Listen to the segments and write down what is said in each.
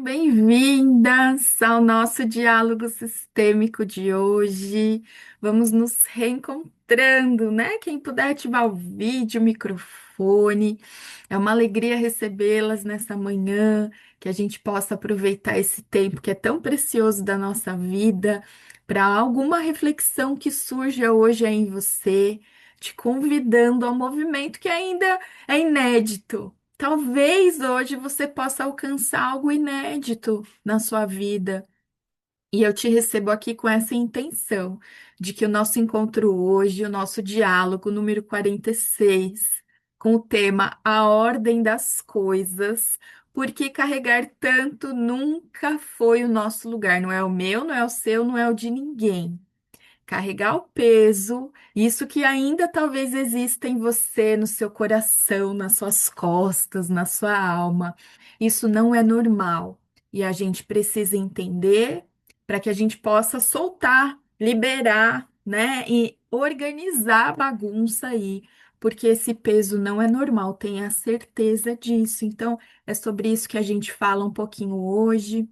Sejam bem-vindas ao nosso diálogo sistêmico de hoje. Vamos nos reencontrando, né? Quem puder ativar o vídeo, o microfone. É uma alegria recebê-las nessa manhã, que a gente possa aproveitar esse tempo que é tão precioso da nossa vida para alguma reflexão que surja hoje aí em você, te convidando ao movimento que ainda é inédito. Talvez hoje você possa alcançar algo inédito na sua vida. E eu te recebo aqui com essa intenção de que o nosso encontro hoje, o nosso diálogo número 46, com o tema A Ordem das Coisas, por que carregar tanto nunca foi o nosso lugar. Não é o meu, não é o seu, não é o de ninguém. Carregar o peso, isso que ainda talvez exista em você, no seu coração, nas suas costas, na sua alma, isso não é normal. E a gente precisa entender para que a gente possa soltar, liberar, né? E organizar a bagunça aí, porque esse peso não é normal, tenha certeza disso. Então, é sobre isso que a gente fala um pouquinho hoje.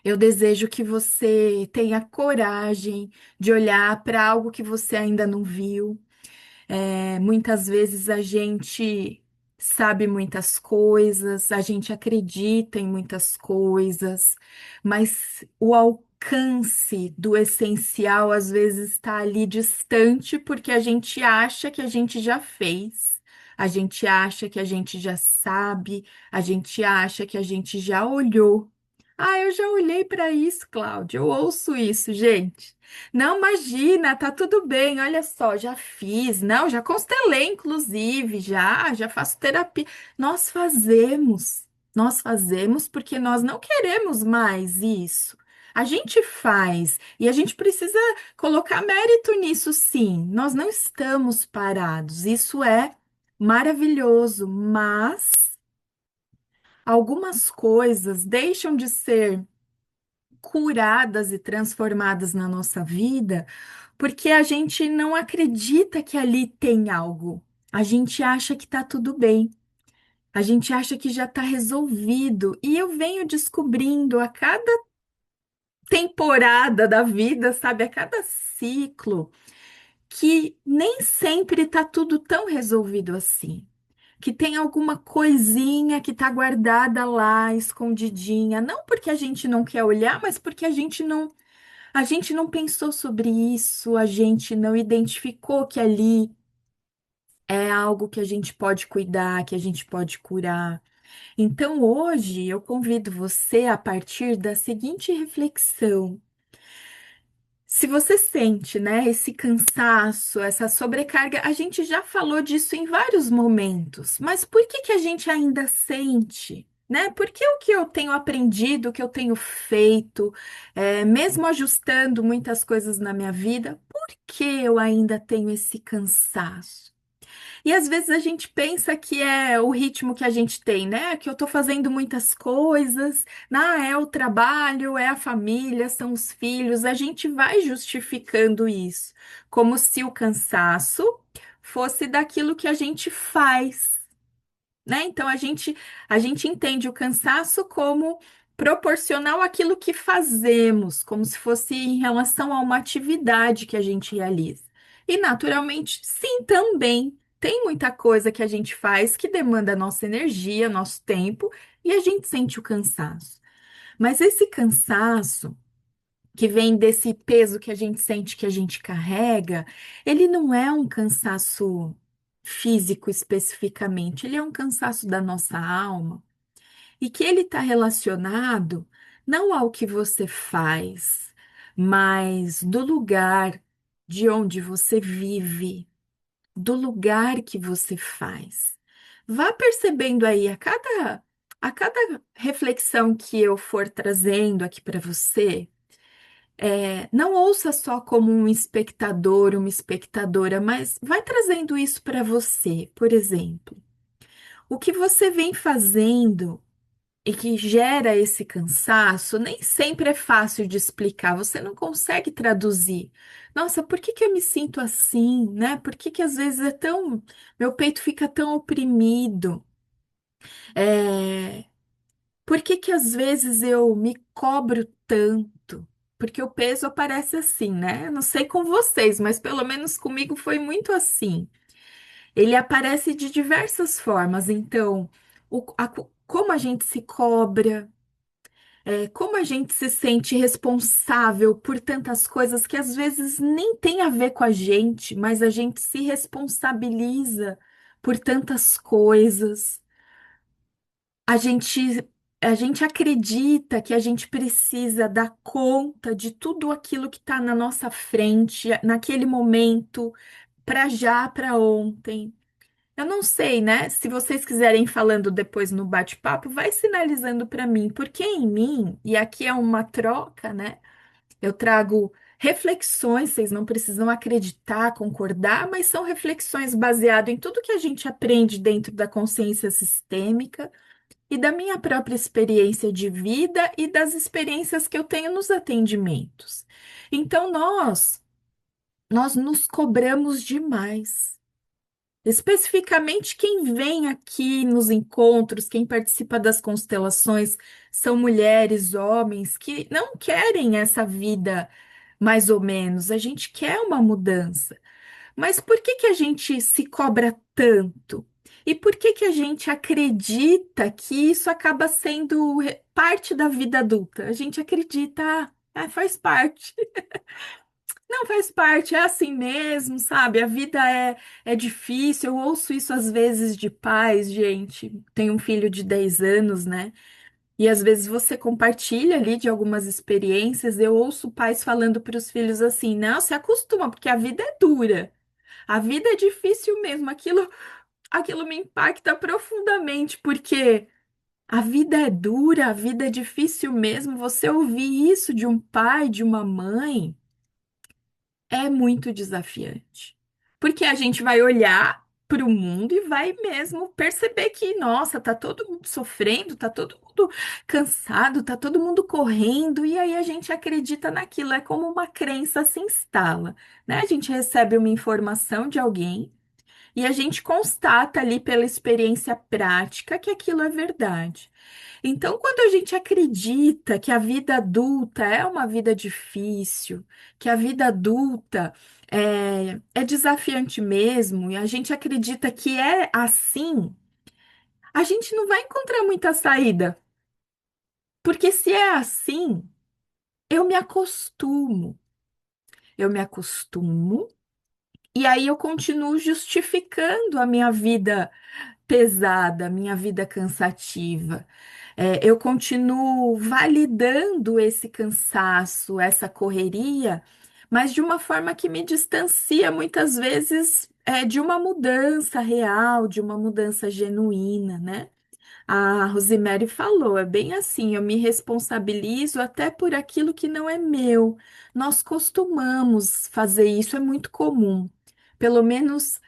Eu desejo que você tenha coragem de olhar para algo que você ainda não viu. Muitas vezes a gente sabe muitas coisas, a gente acredita em muitas coisas, mas o alcance do essencial às vezes está ali distante porque a gente acha que a gente já fez. A gente acha que a gente já sabe, a gente acha que a gente já olhou. Ah, eu já olhei para isso, Cláudia. Eu ouço isso, gente. Não, imagina, tá tudo bem. Olha só, já fiz. Não, já constelei, inclusive, já faço terapia. Nós fazemos porque nós não queremos mais isso. A gente faz e a gente precisa colocar mérito nisso, sim. Nós não estamos parados. Isso é maravilhoso, mas algumas coisas deixam de ser curadas e transformadas na nossa vida, porque a gente não acredita que ali tem algo. A gente acha que está tudo bem. A gente acha que já está resolvido. E eu venho descobrindo a cada temporada da vida, sabe, a cada ciclo, que nem sempre está tudo tão resolvido assim. Que tem alguma coisinha que está guardada lá, escondidinha, não porque a gente não quer olhar, mas porque a gente não pensou sobre isso, a gente não identificou que ali é algo que a gente pode cuidar, que a gente pode curar. Então, hoje eu convido você a partir da seguinte reflexão. Se você sente, né, esse cansaço, essa sobrecarga, a gente já falou disso em vários momentos, mas por que que a gente ainda sente, né? Porque o que eu tenho aprendido, o que eu tenho feito, mesmo ajustando muitas coisas na minha vida, por que eu ainda tenho esse cansaço? E às vezes a gente pensa que é o ritmo que a gente tem, né? Que eu tô fazendo muitas coisas, é o trabalho, é a família, são os filhos. A gente vai justificando isso, como se o cansaço fosse daquilo que a gente faz, né? Então a gente entende o cansaço como proporcional àquilo que fazemos, como se fosse em relação a uma atividade que a gente realiza. E naturalmente, sim, também tem muita coisa que a gente faz que demanda nossa energia, nosso tempo, e a gente sente o cansaço. Mas esse cansaço que vem desse peso que a gente sente que a gente carrega, ele não é um cansaço físico especificamente, ele é um cansaço da nossa alma e que ele está relacionado não ao que você faz, mas do lugar de onde você vive, do lugar que você faz. Vá percebendo aí a cada reflexão que eu for trazendo aqui para você. Não ouça só como um espectador, uma espectadora, mas vai trazendo isso para você. Por exemplo, o que você vem fazendo e que gera esse cansaço nem sempre é fácil de explicar, você não consegue traduzir. Nossa, por que que eu me sinto assim, né? Por que que às vezes meu peito fica tão oprimido? É, Por que que às vezes eu me cobro tanto? Porque o peso aparece assim, né? Eu não sei com vocês, mas pelo menos comigo foi muito assim. Ele aparece de diversas formas. Então, como a gente se cobra, como a gente se sente responsável por tantas coisas que às vezes nem tem a ver com a gente, mas a gente se responsabiliza por tantas coisas. A gente, a gente acredita que a gente precisa dar conta de tudo aquilo que está na nossa frente, naquele momento, para já, para ontem. Eu não sei, né? Se vocês quiserem ir falando depois no bate-papo, vai sinalizando para mim, porque em mim, e aqui é uma troca, né? Eu trago reflexões, vocês não precisam acreditar, concordar, mas são reflexões baseadas em tudo que a gente aprende dentro da consciência sistêmica e da minha própria experiência de vida e das experiências que eu tenho nos atendimentos. Então, nós nos cobramos demais. Especificamente quem vem aqui nos encontros, quem participa das constelações, são mulheres, homens que não querem essa vida mais ou menos. A gente quer uma mudança. Mas por que que a gente se cobra tanto? E por que que a gente acredita que isso acaba sendo parte da vida adulta? A gente acredita, faz parte. Não faz parte, é assim mesmo, sabe? A vida é difícil. Eu ouço isso às vezes de pais, gente. Tenho um filho de 10 anos, né? E às vezes você compartilha ali de algumas experiências. Eu ouço pais falando para os filhos assim: não, se acostuma, porque a vida é dura. A vida é difícil mesmo. Aquilo me impacta profundamente, porque a vida é dura, a vida é difícil mesmo. Você ouvir isso de um pai, de uma mãe, é muito desafiante. Porque a gente vai olhar para o mundo e vai mesmo perceber que, nossa, tá todo mundo sofrendo, tá todo mundo cansado, tá todo mundo correndo, e aí a gente acredita naquilo. É como uma crença se instala, né? A gente recebe uma informação de alguém. E a gente constata ali pela experiência prática que aquilo é verdade. Então, quando a gente acredita que a vida adulta é uma vida difícil, que a vida adulta é desafiante mesmo, e a gente acredita que é assim, a gente não vai encontrar muita saída. Porque se é assim, eu me acostumo. Eu me acostumo, e aí eu continuo justificando a minha vida pesada, minha vida cansativa. Eu continuo validando esse cansaço, essa correria, mas de uma forma que me distancia muitas vezes de uma mudança real, de uma mudança genuína, né? A Rosemary falou, é bem assim, eu me responsabilizo até por aquilo que não é meu. Nós costumamos fazer isso, é muito comum. Pelo menos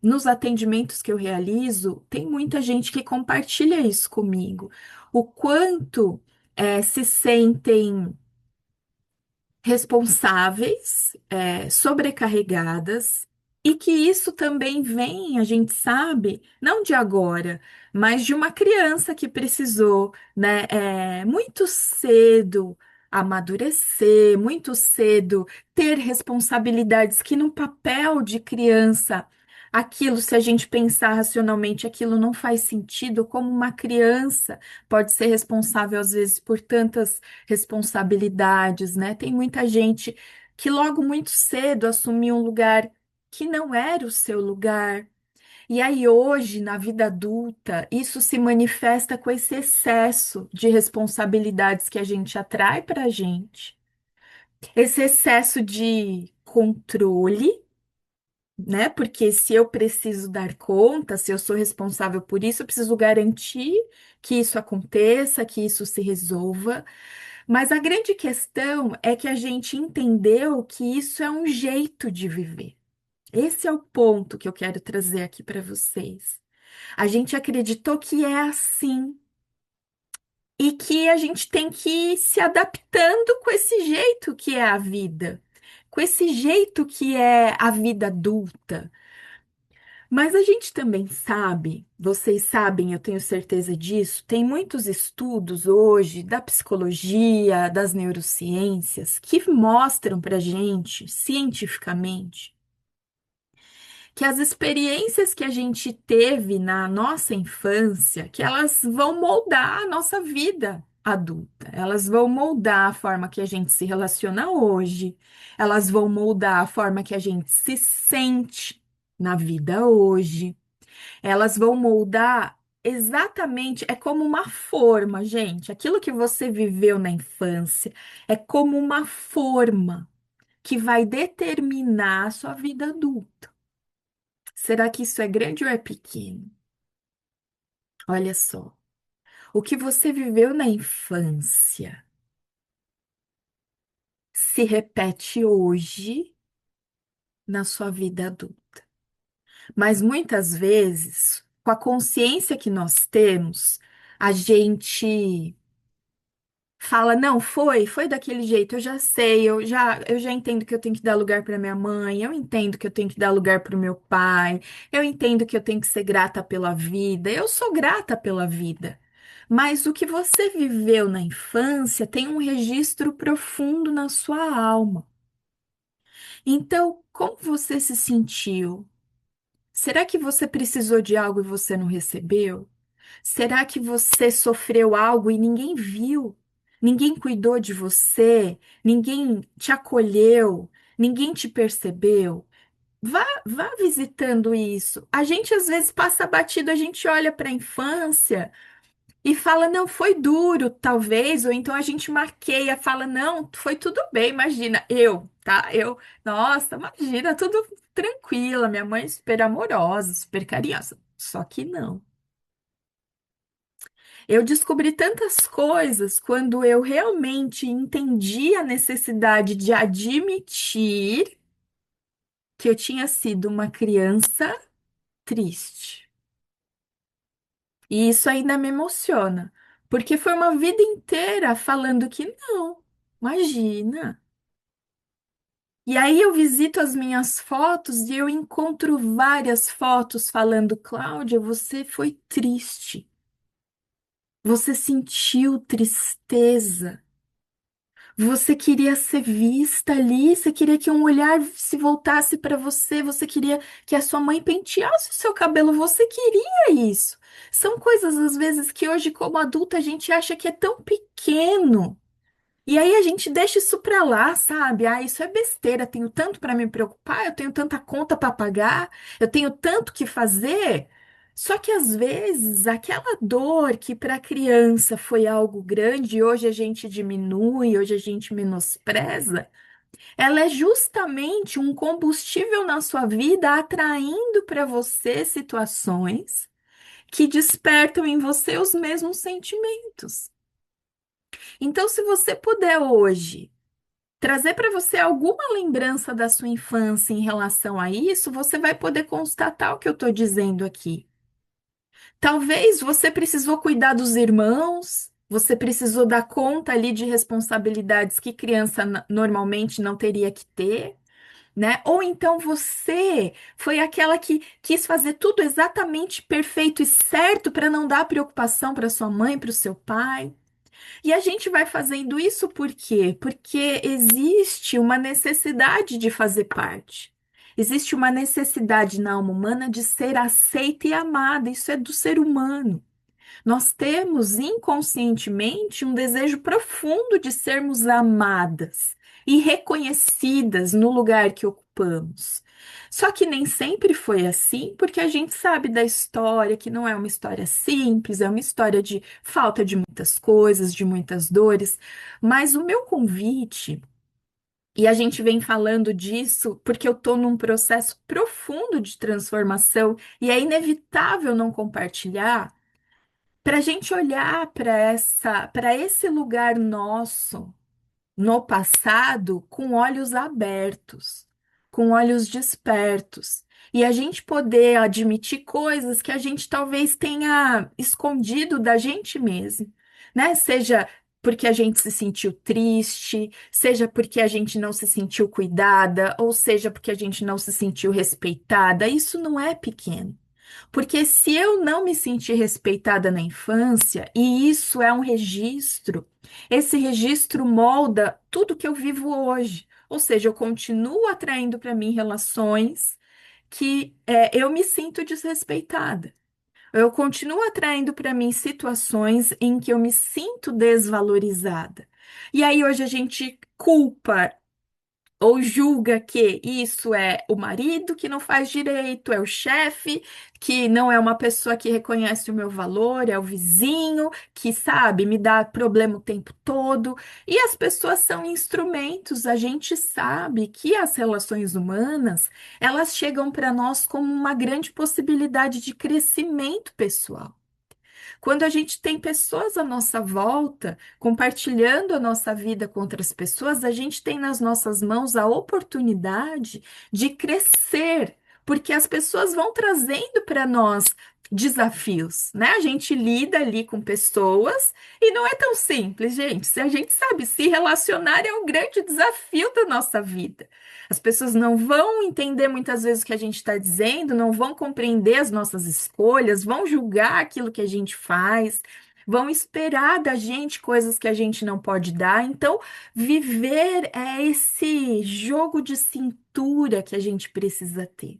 nos atendimentos que eu realizo, tem muita gente que compartilha isso comigo. O quanto se sentem responsáveis, sobrecarregadas, e que isso também vem, a gente sabe, não de agora, mas de uma criança que precisou, né, muito cedo amadurecer, muito cedo ter responsabilidades que no papel de criança, aquilo, se a gente pensar racionalmente, aquilo não faz sentido, como uma criança pode ser responsável às vezes por tantas responsabilidades, né? Tem muita gente que logo muito cedo assumiu um lugar que não era o seu lugar. E aí hoje, na vida adulta, isso se manifesta com esse excesso de responsabilidades que a gente atrai para a gente, esse excesso de controle, né? Porque se eu preciso dar conta, se eu sou responsável por isso, eu preciso garantir que isso aconteça, que isso se resolva. Mas a grande questão é que a gente entendeu que isso é um jeito de viver. Esse é o ponto que eu quero trazer aqui para vocês. A gente acreditou que é assim e que a gente tem que ir se adaptando com esse jeito que é a vida, com esse jeito que é a vida adulta. Mas a gente também sabe, vocês sabem, eu tenho certeza disso, tem muitos estudos hoje da psicologia, das neurociências, que mostram para gente, cientificamente, que as experiências que a gente teve na nossa infância, que elas vão moldar a nossa vida adulta, elas vão moldar a forma que a gente se relaciona hoje, elas vão moldar a forma que a gente se sente na vida hoje. Elas vão moldar exatamente, é como uma forma, gente. Aquilo que você viveu na infância é como uma forma que vai determinar a sua vida adulta. Será que isso é grande ou é pequeno? Olha só, o que você viveu na infância se repete hoje na sua vida adulta. Mas muitas vezes, com a consciência que nós temos, a gente fala, não, foi daquele jeito, eu já sei, eu já entendo que eu tenho que dar lugar para minha mãe, eu entendo que eu tenho que dar lugar para o meu pai, eu entendo que eu tenho que ser grata pela vida, eu sou grata pela vida. Mas o que você viveu na infância tem um registro profundo na sua alma. Então, como você se sentiu? Será que você precisou de algo e você não recebeu? Será que você sofreu algo e ninguém viu? Ninguém cuidou de você? Ninguém te acolheu? Ninguém te percebeu? Vá visitando isso. A gente às vezes passa batido, a gente olha para a infância e fala, não, foi duro, talvez, ou então a gente maqueia, fala, não, foi tudo bem, imagina, tá? Nossa, imagina, tudo tranquila, minha mãe é super amorosa, super carinhosa. Só que não. Eu descobri tantas coisas quando eu realmente entendi a necessidade de admitir que eu tinha sido uma criança triste. E isso ainda me emociona, porque foi uma vida inteira falando que não, imagina. E aí eu visito as minhas fotos e eu encontro várias fotos falando, Cláudia, você foi triste. Você sentiu tristeza. Você queria ser vista ali, você queria que um olhar se voltasse para você, você queria que a sua mãe penteasse o seu cabelo, você queria isso. São coisas, às vezes, que hoje, como adulta, a gente acha que é tão pequeno. E aí a gente deixa isso pra lá, sabe? Ah, isso é besteira, tenho tanto para me preocupar, eu tenho tanta conta para pagar, eu tenho tanto que fazer. Só que às vezes aquela dor que para a criança foi algo grande, hoje a gente diminui, hoje a gente menospreza, ela é justamente um combustível na sua vida, atraindo para você situações que despertam em você os mesmos sentimentos. Então, se você puder hoje trazer para você alguma lembrança da sua infância em relação a isso, você vai poder constatar o que eu estou dizendo aqui. Talvez você precisou cuidar dos irmãos, você precisou dar conta ali de responsabilidades que criança normalmente não teria que ter, né? Ou então você foi aquela que quis fazer tudo exatamente perfeito e certo para não dar preocupação para sua mãe, para o seu pai. E a gente vai fazendo isso por quê? Porque existe uma necessidade de fazer parte. Existe uma necessidade na alma humana de ser aceita e amada. Isso é do ser humano. Nós temos inconscientemente um desejo profundo de sermos amadas e reconhecidas no lugar que ocupamos. Só que nem sempre foi assim, porque a gente sabe da história que não é uma história simples, é uma história de falta de muitas coisas, de muitas dores. Mas o meu convite, e a gente vem falando disso porque eu estou num processo profundo de transformação e é inevitável não compartilhar para a gente olhar para esse lugar nosso no passado com olhos abertos, com olhos despertos, e a gente poder admitir coisas que a gente talvez tenha escondido da gente mesmo, né? Seja porque a gente se sentiu triste, seja porque a gente não se sentiu cuidada, ou seja porque a gente não se sentiu respeitada. Isso não é pequeno. Porque se eu não me senti respeitada na infância, e isso é um registro, esse registro molda tudo que eu vivo hoje. Ou seja, eu continuo atraindo para mim relações que eu me sinto desrespeitada. Eu continuo atraindo para mim situações em que eu me sinto desvalorizada. E aí hoje a gente culpa ou julga que isso é o marido que não faz direito, é o chefe que não é uma pessoa que reconhece o meu valor, é o vizinho que, sabe, me dá problema o tempo todo. E as pessoas são instrumentos, a gente sabe que as relações humanas, elas chegam para nós como uma grande possibilidade de crescimento pessoal. Quando a gente tem pessoas à nossa volta, compartilhando a nossa vida com outras pessoas, a gente tem nas nossas mãos a oportunidade de crescer, porque as pessoas vão trazendo para nós desafios, né? A gente lida ali com pessoas e não é tão simples, gente. Se a gente sabe, se relacionar é um grande desafio da nossa vida. As pessoas não vão entender muitas vezes o que a gente está dizendo, não vão compreender as nossas escolhas, vão julgar aquilo que a gente faz, vão esperar da gente coisas que a gente não pode dar. Então, viver é esse jogo de cintura que a gente precisa ter.